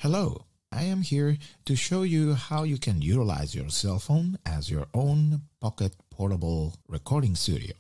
Hello, I am here to show you how you can utilize your cell phone as your own pocket portable recording studio.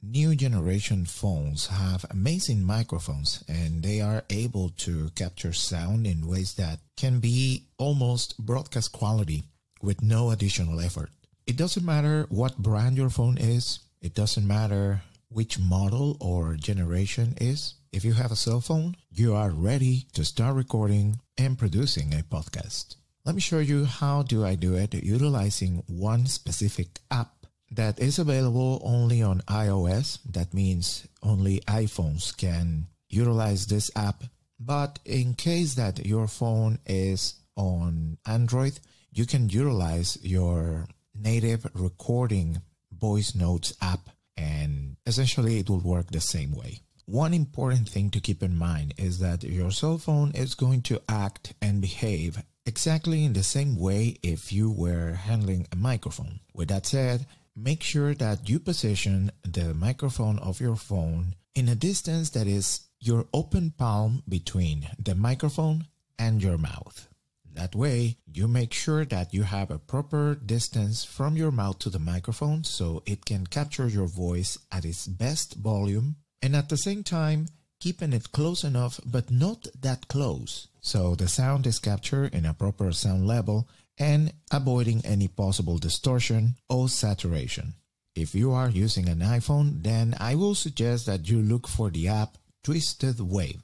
New generation phones have amazing microphones and they are able to capture sound in ways that can be almost broadcast quality with no additional effort. It doesn't matter what brand your phone is, it doesn't matter which model or generation is. If you have a cell phone, you are ready to start recording and producing a podcast. Let me show you how do I do it utilizing one specific app that is available only on iOS. That means only iPhones can utilize this app. But in case that your phone is on Android, you can utilize your native recording voice notes app and essentially it will work the same way. One important thing to keep in mind is that your cell phone is going to act and behave exactly in the same way if you were handling a microphone. With that said, make sure that you position the microphone of your phone in a distance that is your open palm between the microphone and your mouth. That way, you make sure that you have a proper distance from your mouth to the microphone so it can capture your voice at its best volume, and at the same time, keeping it close enough but not that close so the sound is captured in a proper sound level and avoiding any possible distortion or saturation. If you are using an iPhone, then I will suggest that you look for the app Twisted Wave.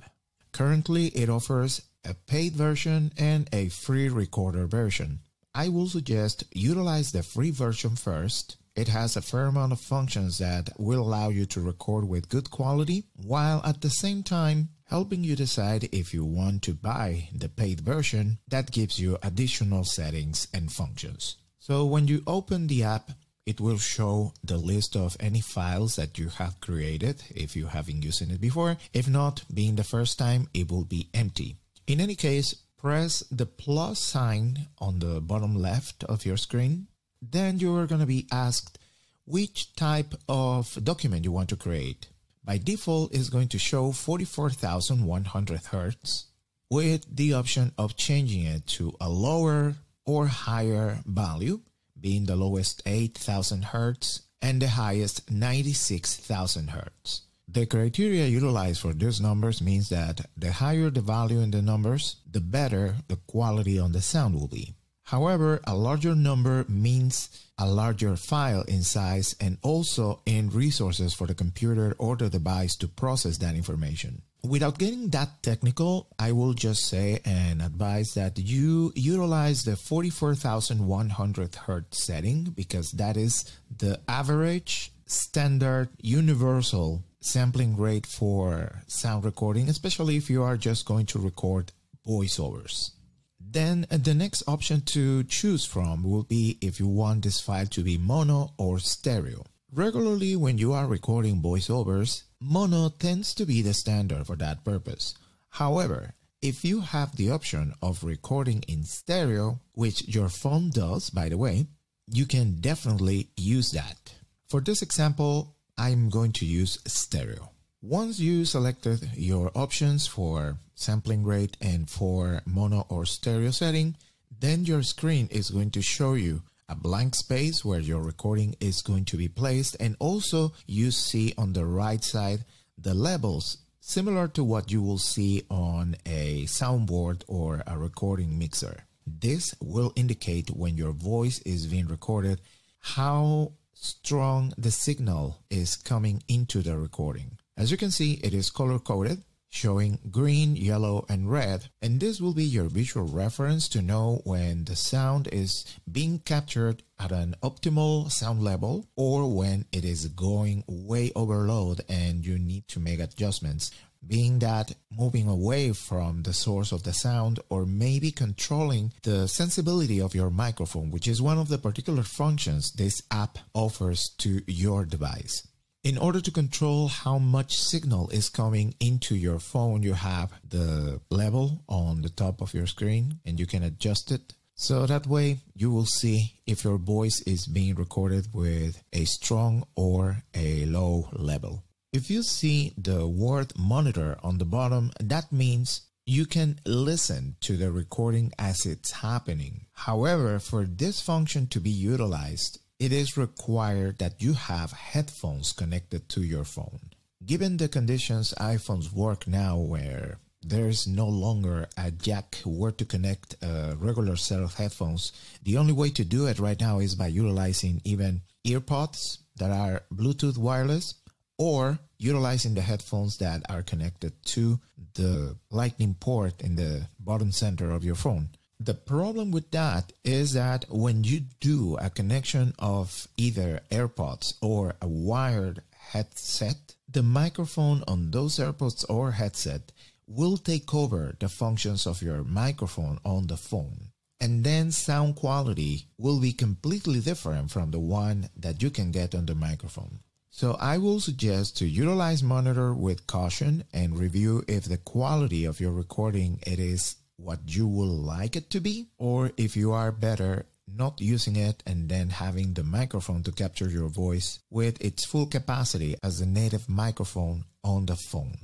Currently, it offers a paid version and a free recorder version. I will suggest utilize the free version first. It has a fair amount of functions that will allow you to record with good quality, while at the same time helping you decide if you want to buy the paid version that gives you additional settings and functions. So when you open the app, it will show the list of any files that you have created if you haven't used it before. If not, being the first time, it will be empty. In any case, press the plus sign on the bottom left of your screen. Then you are going to be asked which type of document you want to create. By default, it's going to show 44,100 Hz with the option of changing it to a lower or higher value, being the lowest 8,000 Hz and the highest 96,000 Hz. The criteria utilized for these numbers means that the higher the value in the numbers, the better the quality on the sound will be. However, a larger number means a larger file in size and also in resources for the computer or the device to process that information. Without getting that technical, I will just say and advise that you utilize the 44,100 Hz setting because that is the average, standard, universal sampling rate for sound recording, especially if you are just going to record voiceovers. Then the next option to choose from will be if you want this file to be mono or stereo. Regularly, when you are recording voiceovers, mono tends to be the standard for that purpose. However, if you have the option of recording in stereo, which your phone does, by the way, you can definitely use that. For this example, I'm going to use stereo. Once you selected your options for sampling rate and for mono or stereo setting, then your screen is going to show you a blank space where your recording is going to be placed, and also you see on the right side the levels similar to what you will see on a soundboard or a recording mixer. This will indicate when your voice is being recorded how strong the signal is coming into the recording. As you can see, it is color-coded, showing green, yellow, and red, and this will be your visual reference to know when the sound is being captured at an optimal sound level or when it is going way overload and you need to make adjustments, being that moving away from the source of the sound or maybe controlling the sensibility of your microphone, which is one of the particular functions this app offers to your device. In order to control how much signal is coming into your phone, you have the level on the top of your screen and you can adjust it. So that way you will see if your voice is being recorded with a strong or a low level. If you see the word monitor on the bottom, that means you can listen to the recording as it's happening. However, for this function to be utilized, it is required that you have headphones connected to your phone. Given the conditions iPhones work now where there's no longer a jack where to connect a regular set of headphones, the only way to do it right now is by utilizing even earpods that are Bluetooth wireless, or utilizing the headphones that are connected to the lightning port in the bottom center of your phone. The problem with that is that when you do a connection of either AirPods or a wired headset, the microphone on those AirPods or headset will take over the functions of your microphone on the phone. And then sound quality will be completely different from the one that you can get on the microphone. So I will suggest to utilize Monitor with caution and review if the quality of your recording it is what you would like it to be, or if you are better not using it and then having the microphone to capture your voice with its full capacity as the native microphone on the phone.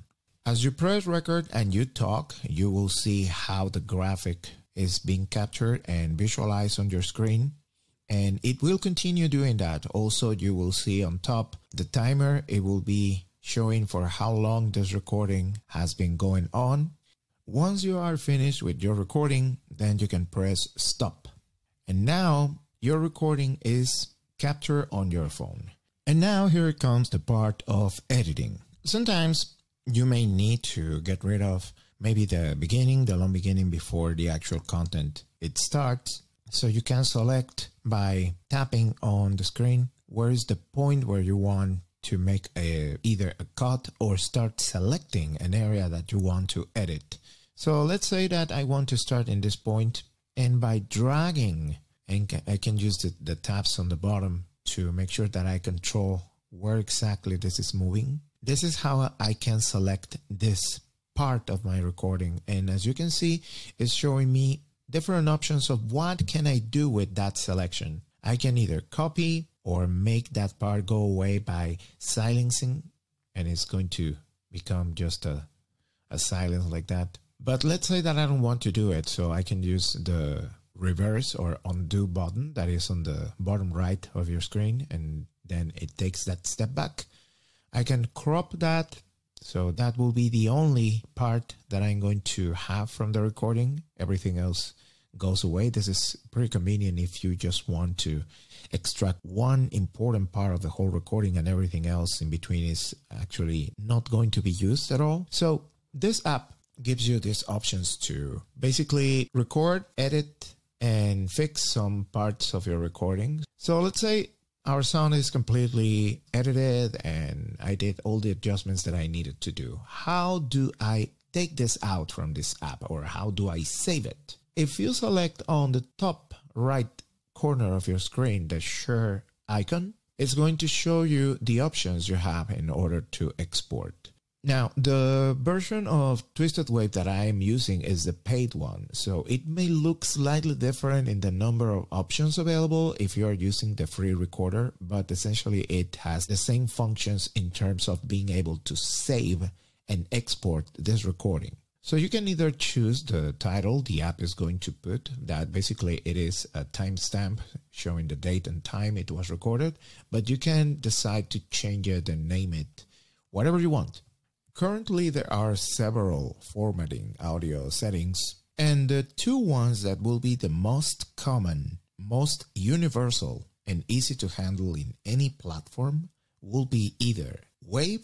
As you press record and you talk, you will see how the graphic is being captured and visualized on your screen. And it will continue doing that. Also, you will see on top the timer. It will be showing for how long this recording has been going on. Once you are finished with your recording, then you can press stop. And now your recording is captured on your phone. And now here comes the part of editing. Sometimes you may need to get rid of maybe the beginning, the long beginning before the actual content it starts. So you can select by tapping on the screen where is the point where you want to make either a cut or start selecting an area that you want to edit. So let's say that I want to start in this point, and by dragging, and I can use the tabs on the bottom to make sure that I control where exactly this is moving. This is how I can select this part of my recording. And as you can see, it's showing me different options of what can I do with that selection. I can either copy or make that part go away by silencing, and it's going to become just a silence like that. But let's say that I don't want to do it, so I can use the reverse or undo button that is on the bottom right of your screen, and then it takes that step back. I can crop that, so that will be the only part that I'm going to have from the recording. Everything else goes away. This is pretty convenient if you just want to extract one important part of the whole recording and everything else in between is actually not going to be used at all. So this app gives you these options to basically record, edit, and fix some parts of your recording. So let's say our sound is completely edited and I did all the adjustments that I needed to do. How do I take this out from this app, or how do I save it? If you select on the top right corner of your screen the share icon, it's going to show you the options you have in order to export. Now, the version of Twisted Wave that I am using is the paid one, so it may look slightly different in the number of options available if you are using the free recorder, but essentially it has the same functions in terms of being able to save and export this recording. So you can either choose the title the app is going to put, that basically it is a timestamp showing the date and time it was recorded, but you can decide to change it and name it whatever you want. Currently, there are several formatting audio settings, and the two ones that will be the most common, most universal, and easy to handle in any platform will be either WAV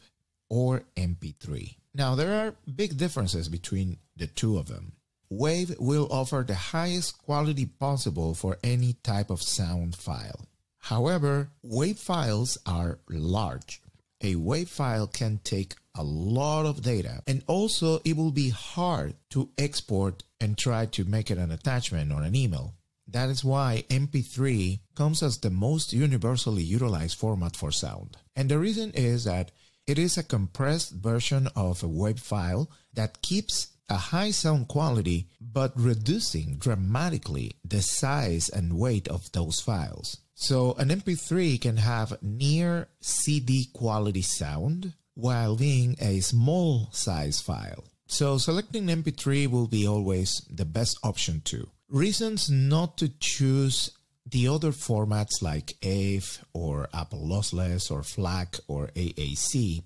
or MP3. Now, there are big differences between the two of them. WAV will offer the highest quality possible for any type of sound file. However, WAV files are large. A WAV file can take a lot of data, and also it will be hard to export and try to make it an attachment or an email. That is why MP3 comes as the most universally utilized format for sound. And the reason is that it is a compressed version of a WAV file that keeps a high sound quality, but reducing dramatically the size and weight of those files. So an MP3 can have near CD quality sound while being a small size file. So selecting MP3 will be always the best option too. Reasons not to choose the other formats like AVE or Apple Lossless or FLAC or AAC,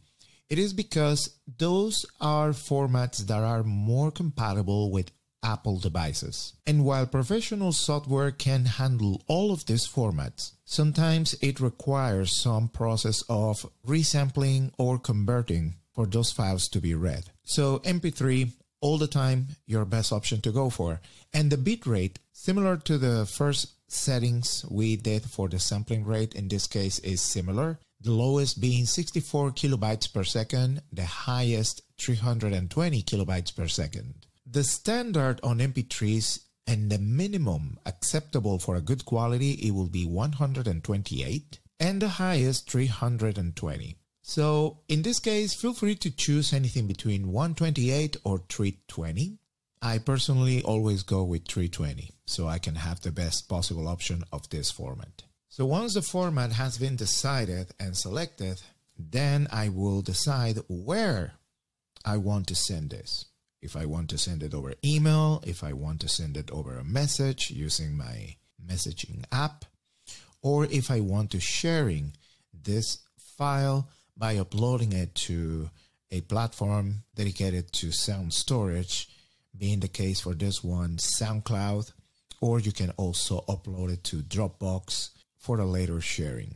it is because those are formats that are more compatible with Apple devices. And while professional software can handle all of these formats, sometimes it requires some process of resampling or converting for those files to be read. So MP3, all the time, your best option to go for. And the bitrate, similar to the first settings we did for the sampling rate, in this case is similar. The lowest being 64 kilobytes per second, the highest 320 kilobytes per second. The standard on MP3s and the minimum acceptable for a good quality, it will be 128 and the highest 320. So in this case, feel free to choose anything between 128 or 320. I personally always go with 320 so I can have the best possible option of this format. So once the format has been decided and selected, then I will decide where I want to send this. If I want to send it over email, if I want to send it over a message using my messaging app, or if I want to sharing this file by uploading it to a platform dedicated to sound storage, being the case for this one, SoundCloud, or you can also upload it to Dropbox for the later sharing.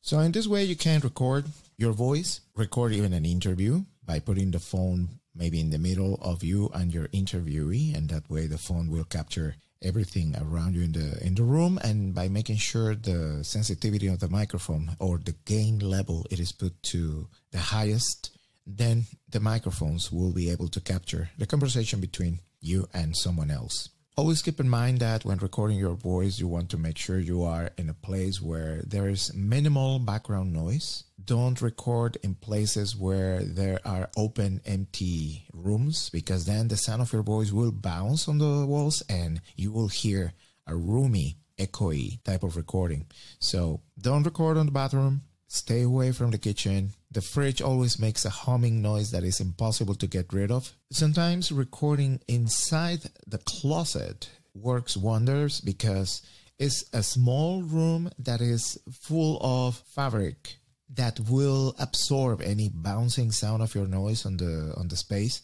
So in this way, you can record your voice, record even an interview by putting the phone maybe in the middle of you and your interviewee, and that way the phone will capture everything around you in the room, and by making sure the sensitivity of the microphone or the gain level it is put to the highest, then the microphones will be able to capture the conversation between you and someone else. Always keep in mind that when recording your voice, you want to make sure you are in a place where there is minimal background noise. Don't record in places where there are open, empty rooms, because then the sound of your voice will bounce on the walls and you will hear a roomy, echoey type of recording. So don't record on the bathroom. Stay away from the kitchen. The fridge always makes a humming noise that is impossible to get rid of. Sometimes recording inside the closet works wonders because it's a small room that is full of fabric that will absorb any bouncing sound of your noise on the space.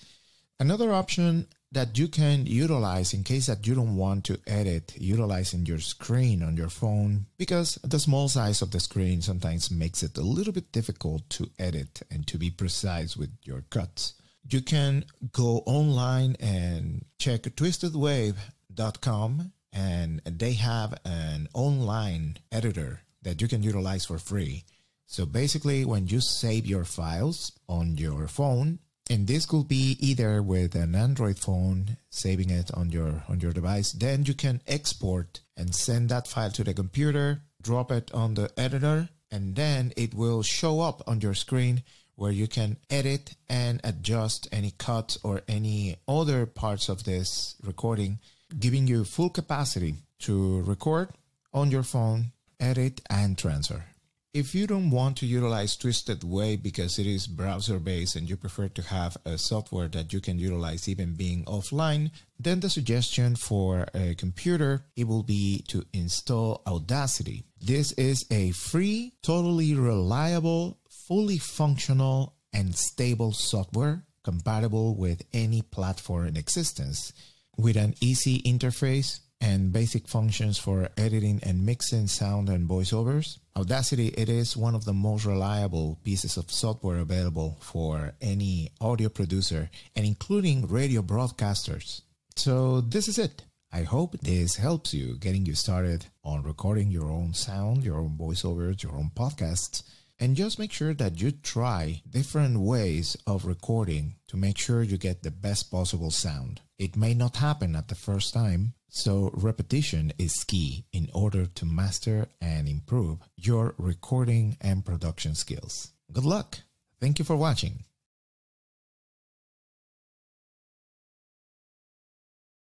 Another option that you can utilize in case that you don't want to edit utilizing your screen on your phone, because the small size of the screen sometimes makes it a little bit difficult to edit and to be precise with your cuts. You can go online and check twistedwave.com, and they have an online editor that you can utilize for free. So basically, when you save your files on your phone, and this could be either with an Android phone, saving it on your device, then you can export and send that file to the computer, drop it on the editor, and then it will show up on your screen where you can edit and adjust any cuts or any other parts of this recording, giving you full capacity to record on your phone, edit, and transfer. If you don't want to utilize Twisted Wave because it is browser-based and you prefer to have a software that you can utilize even being offline, then the suggestion for a computer, it will be to install Audacity. This is a free, totally reliable, fully functional, and stable software compatible with any platform in existence, with an easy interface and basic functions for editing and mixing sound and voiceovers. Audacity, it is one of the most reliable pieces of software available for any audio producer and including radio broadcasters. So this is it. I hope this helps you, getting you started on recording your own sound, your own voiceovers, your own podcasts. And just make sure that you try different ways of recording to make sure you get the best possible sound. It may not happen at the first time, so repetition is key in order to master and improve your recording and production skills. Good luck. Thank you for watching.